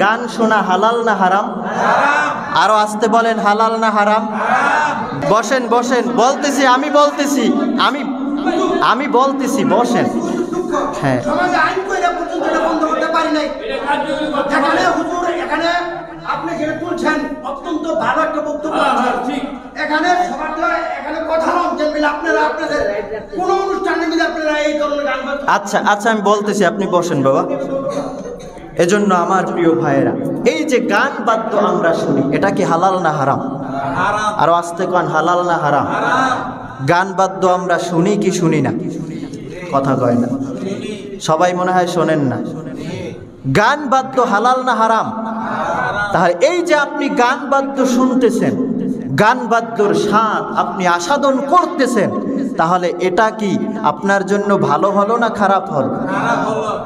গান শোনা হালাল না হারাম? আরো আসতে বলেন, হালাল না হারাম? বসেন বসেন, বলতেছি আমি বলতেছি আমি বলতেছি, বসেন। হ্যাঁ, আপনি যেটা তুলছেন অত্যন্ত ভালো একটা বক্তব্য। এখানে এখানে কথা আপনারা আপনাদের কোন অনুষ্ঠানে মিলে আপনারা এই ধরনের গান। আচ্ছা আচ্ছা, আমি বলতেছি, আপনি বসেন বাবা। এজন্য আমার প্রিয় ভাইয়েরা, এই যে গান বাদ্য আমরা শুনি, এটা কি হালাল না হারাম? আরো আসতে কোন, হালাল না হারাম? গান বাদ্য আমরা শুনি কি শুনি না? কথা কয় না, সবাই মনে হয় শোনেন না। গান বাদ্য হালাল না হারাম? তাহলে এই যে আপনি গান বাদ্য শুনতেছেন, গান বাদ্যর স্বাদ আপনি আস্বাদন করতেছেন, তাহলে এটা কি আপনার জন্য ভালো হলো না খারাপ হলো?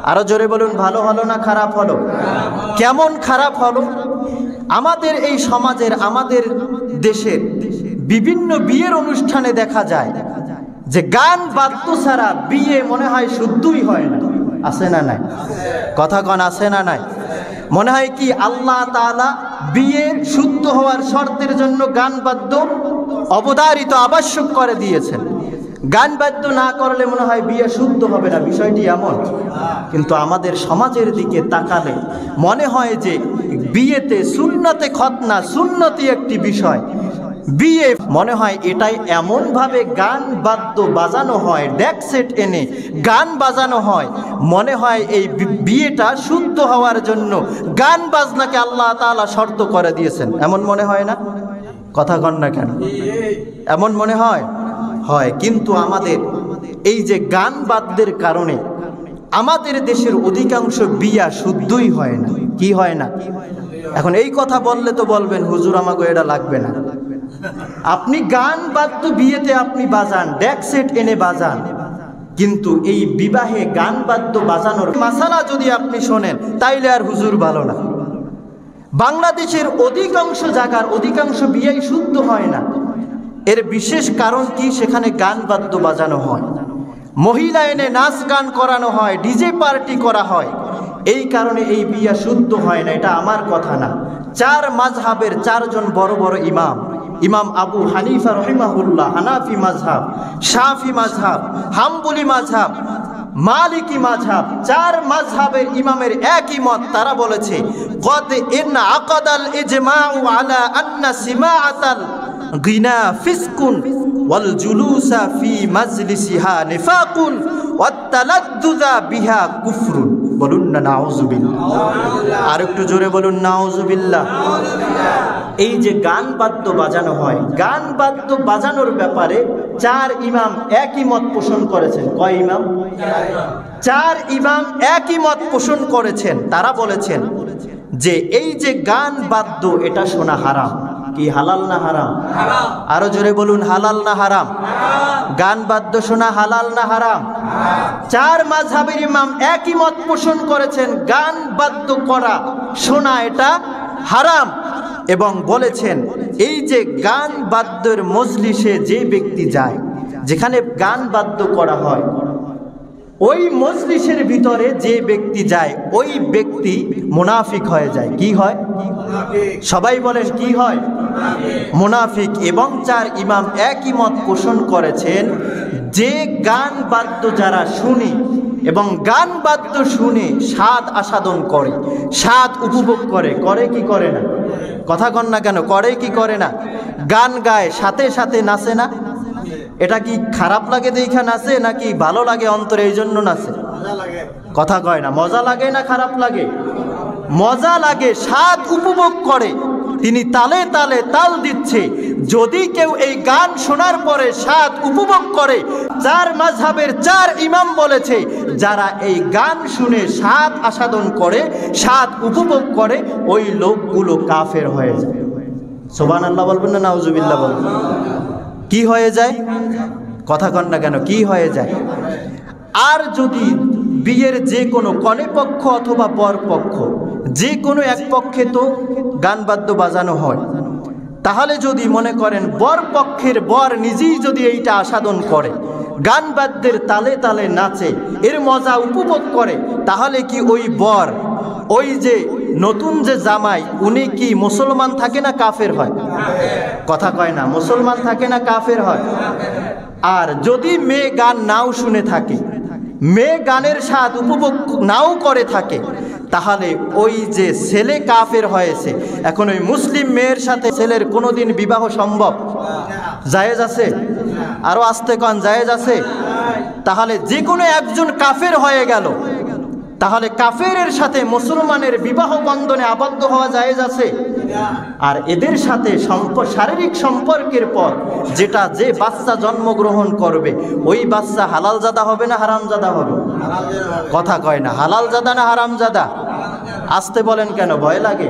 আরো জোরে বলুন, ভালো হলো না খারাপ হলো? কেমন খারাপ হলো? আমাদের এই সমাজের, আমাদের দেশের বিভিন্ন বিয়ের অনুষ্ঠানে দেখা যায় যে গান বাদ্য ছাড়া বিয়ে মনে হয় শুদ্ধই হয় না। আছে না নাই? কথা কন, আছে না নাই? মনে হয় কি আল্লাহ তাআলা বিয়ে শুদ্ধ হওয়ার শর্তের জন্য গান বাদ্য অবধারিত, আবশ্যক করে দিয়েছেন। গান বাদ্য না করলে মনে হয় বিয়ে শুদ্ধ হবে না, বিষয়টি এমন। কিন্তু আমাদের সমাজের দিকে তাকালে মনে হয় যে বিয়েতে সুন্নতে খতনা, সুন্নতি একটি বিষয়। বিয়ে মনে হয় এটাই এমনভাবে গান বাদ্য বাজানো হয়, ডেক সেট এনে গান বাজানো হয়, মনে হয় এই বিয়েটা শুদ্ধ হওয়ার জন্য গান বাজনাকে আল্লাহ তাআলা শর্ত করে দিয়েছেন। এমন মনে হয় না? কথা কন না কেন? এমন মনে হয়? হয়। কিন্তু আমাদের এই যে গান বাদ্যের কারণে আমাদের দেশের অধিকাংশ বিয়া শুদ্ধই হয় না। কি হয় না? এখন এই কথা বললে তো বলবেন, হুজুর আমাকে এটা লাগবে না। আপনি গান বাদ্য বিয়েতে আপনি বাজান, ডেক সেট এনে বাজান, কিন্তু এই বিবাহে গান বাদ্য বাজানোর মাসালা যদি আপনি শোনেন, তাইলে আর হুজুর ভালো না। বাংলাদেশের অধিকাংশ জায়গার অধিকাংশ বিয়েই শুদ্ধ হয় না। এর বিশেষ কারণ কি? সেখানে গান বাদ্য বাজানো হয়, মহিলা এনে নাচ গান করানো হয়, ডিজে পার্টি করা হয়। এই কারণে এই বিয়া শুদ্ধ হয় না। এটা আমার কথা না, চার মাযহাবের চারজন বড় বড় ইমাম, ইমাম আবু হানিফা রহিমাহুল্লাহ হানাফি মাযহাব, শাফি মাযহাব, হাম্বলি মাযহাব, মালিকি মাযহাব, চার মাযহাবের ইমামের একই মত। তারা বলেছে কদ ইন আকাদাল ইজমাউ আলা আন্না সিমাআতাল গিনা ফিসকুন ওয়াল জুলুসা ফি মাজলিসিহা নিফাকুন ওয়াত তালাদ্দুযা বিহা কুফরুন। বলুন না নাউযুবিল্লাহ। আর একটু জোরে বলুন নাউযুবিল্লাহ। এই যে গান বাদ্য বাজানো হয়, গান বাদ্য বাজানোর ব্যাপারে চার ইমাম একই মত পোষণ করেছেন। কয় ইমাম? চার ইমাম একই মত পোষণ করেছেন। তারা বলেছেন যে এই যে গান বাদ্য, এটা শোনা হারাম। কি হালাল না হারাম? আরো জোরে বলুন, হালাল না হারাম? গান বাদ্য শোনা হালাল না হারাম? চার মাযহাবের ইমাম একই মত পোষণ করেছেন, গান বাদ্য করা, শোনা এটা হারাম। এবং বলেছেন এই যে গান বাদ্যের মজলিসে যে ব্যক্তি যায়, যেখানে গান বাদ্য করা হয়, ওই মজলিসের ভিতরে যে ব্যক্তি যায়, ওই ব্যক্তি মুনাফিক হয়ে যায়। কি হয়? সবাই বলেন, কি হয়? মুনাফিক। এবং চার ইমাম একই মত পোষণ করেছেন যে গান বাদ্য যারা শুনে এবং গান বাদ্য শুনে স্বাদ আস্বাদন করে, স্বাদ উপভোগ করে, করে কি করে না? কথা কন না কেন? করে কি করে না? গান গায়, সাথে সাথে নাচে না? এটা কি খারাপ লাগে দেখা নাচে, নাকি ভালো লাগে অন্তরে এই জন্য নাচে? কথা কয় না। মজা লাগে না খারাপ লাগে? মজা লাগে, স্বাদ উপভোগ করে। তিনি তালে তালে তাল দিচ্ছে। যদি কেউ এই গান শোনার পরে স্বাদ উপভোগ করে, চার মাযহাবের চার ইমাম বলেছে যারা এই গান শুনে স্বাদ আস্বাদন করে, স্বাদ উপভোগ করে, ওই লোকগুলো কাফের হয়ে যায়। সুবহানাল্লাহ বলবেন না নাউযুবিল্লাহ বলবেন? কি হয়ে যায়? কথা কন না কেন? কি হয়ে যায়? আর যদি বিয়ের যে কোনো কনে পক্ষ অথবা বর পক্ষ, যে কোনো এক পক্ষে তো গান বাদ্য বাজানো হয়, তাহলে যদি মনে করেন বর পক্ষের বর নিজেই যদি এইটা আস্বাদন করে, গান বাদ্যের তালে তালে নাচে, এর মজা উপভোগ করে, তাহলে কি ওই বর ওই যে নতুন যে জামাই উনি কি মুসলমান থাকে না কাফের হয়? কথা কয় না, মুসলমান থাকে না কাফের হয়? আর যদি মেয়ে গান নাও শুনে থাকে, মেয়ে গানের স্বাদ উপভোগ নাও করে থাকে, তাহলে ওই যে ছেলে কাফের হয়েছে, এখন ওই মুসলিম মেয়ের সাথে ছেলের কোনোদিন বিবাহ সম্ভব? জায়েজ আছে? আরো আস্তে কন, জায়েজ আছে? তাহলে যে কোনো একজন কাফের হয়ে গেল, তাহলে কাফেরের সাথে মুসলমানের বিবাহ বন্ধনে আবদ্ধ হওয়া জায়েজ আছে? আর এদের সাথে শারীরিক সম্পর্কের পর যে বাচ্চা জন্মগ্রহণ করবে, ওই বাচ্চা হালালজাদা হবে না হারামজাদা হবে? কথা কয় না, হালালজাদা না হারামজাদা? আসতে বলেন কেন, ভয় লাগে?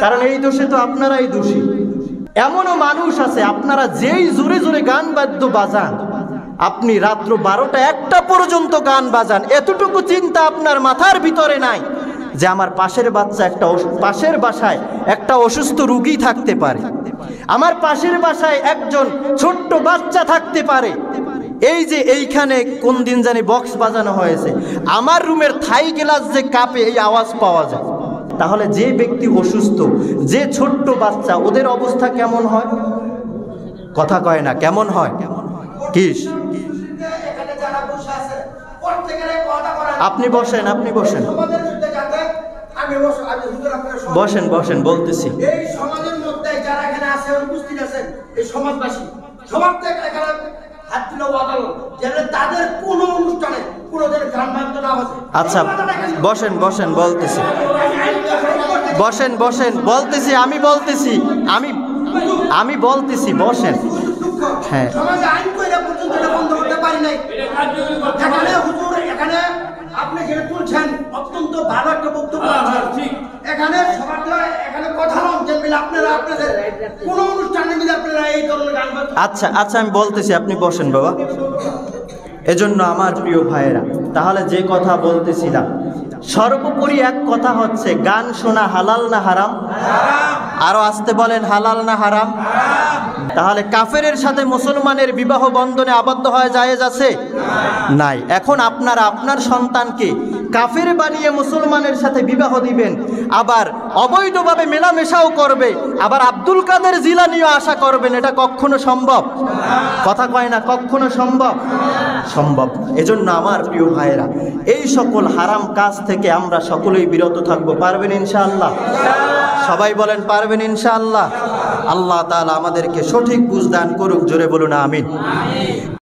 কারণ এই দোষে তো আপনারাই দোষী। এমনও মানুষ আছে, আপনারা যেই জোরে জোরে গান বাদ্য বাজান, আপনি রাত্র 12টা 1টা পর্যন্ত গান বাজান, এতটুকু চিন্তা আপনার মাথার ভিতরে নাই যে আমার পাশের বাসায় একটা অসুস্থ রোগী থাকতে পারে, আমার পাশের বাসায় একজন ছোট্ট বাচ্চা থাকতে পারে, এই যে এইখানে কোন দিন জানি বক্স বাজানো হয়েছে, আমার রুমের থাই গ্লাস যে কাঁপে এই আওয়াজ পাওয়া যায়। তাহলে যে ব্যক্তি অসুস্থ, যে ছোট্ট বাচ্চা, ওদের অবস্থা কেমন হয়? কথা কয় না, কেমন হয়? কিস এখানে যারা বসে আছে প্রত্যেকের কথা করেন। আপনি বসেন, আপনি বসেন, সমাজের মধ্যে যাতে আমি হুজুর আপনারা বসেন বসেন, বলতেছি। এই সমাজের মধ্যে যারা এখানে আছে উপস্থিত আছেন, এই সমাজবাসী সবার থেকে এখানে হাত তুলে ওয়াদাল যেন তাদের কোনো অনুষ্ঠানে কোনোদিন গান বাদ্য না বাজে। আচ্ছা বসেন বসেন, বলতেছি। বসেন বসেন, বলতেছি, আমি বলতেছি, আমি বলতেছি, বসেন। হ্যাঁ, সমাজে আইন কইরা পর্যন্ত এটা বন্ধ করতে পারি নাই। এখানে হুজুর, এখানে আপনি যেটা তুলছেন অত্যন্ত ভালো একটা বক্তব্য আছে। এখানে সবারটা এখানে কথা বলেন যে আপনারা আপনাদের কোনো অনুষ্ঠানে মিলে আপনারা এই ধরনের গান বাজনা। আচ্ছা আচ্ছা, আমি বলতেছি, আপনি বসেন বাবা। এজন্য আমার প্রিয় ভাইয়েরা, তাহলে যে কথা বলতেছিলাম, সর্বোপরি এক কথা হচ্ছে, গান শোনা হালাল না হারাম? আরো আসতে বলেন, হালাল না হারাম? তাহলে কাফেরের সাথে মুসলমানের বিবাহ বন্ধনে আবদ্ধ হয়ে জায়েজ আছে? নাই। এখন আপনারা আপনার সন্তানকে কাফের বানিয়ে মুসলমানের সাথে বিবাহ দিবেন, আবার অবৈধভাবে মেলামেশাও করবে, আবার আব্দুল কাদের জিলানিও আশা করবেন, এটা কখনো সম্ভব? কথা কয় না, কখনো সম্ভব? সম্ভব। এজন্য আমার প্রিয় ভাইয়েরা, এই সকল হারাম কাজ থেকে আমরা সকলেই বিরত থাকবো। পারবেন ইনশাআল্লাহ? সবাই বলেন পারবেন ইনশাআল্লাহ? আল্লাহ তাআলা আমাদেরকে সঠিক বুঝ দান করুক, জোরে বলুন আমিন।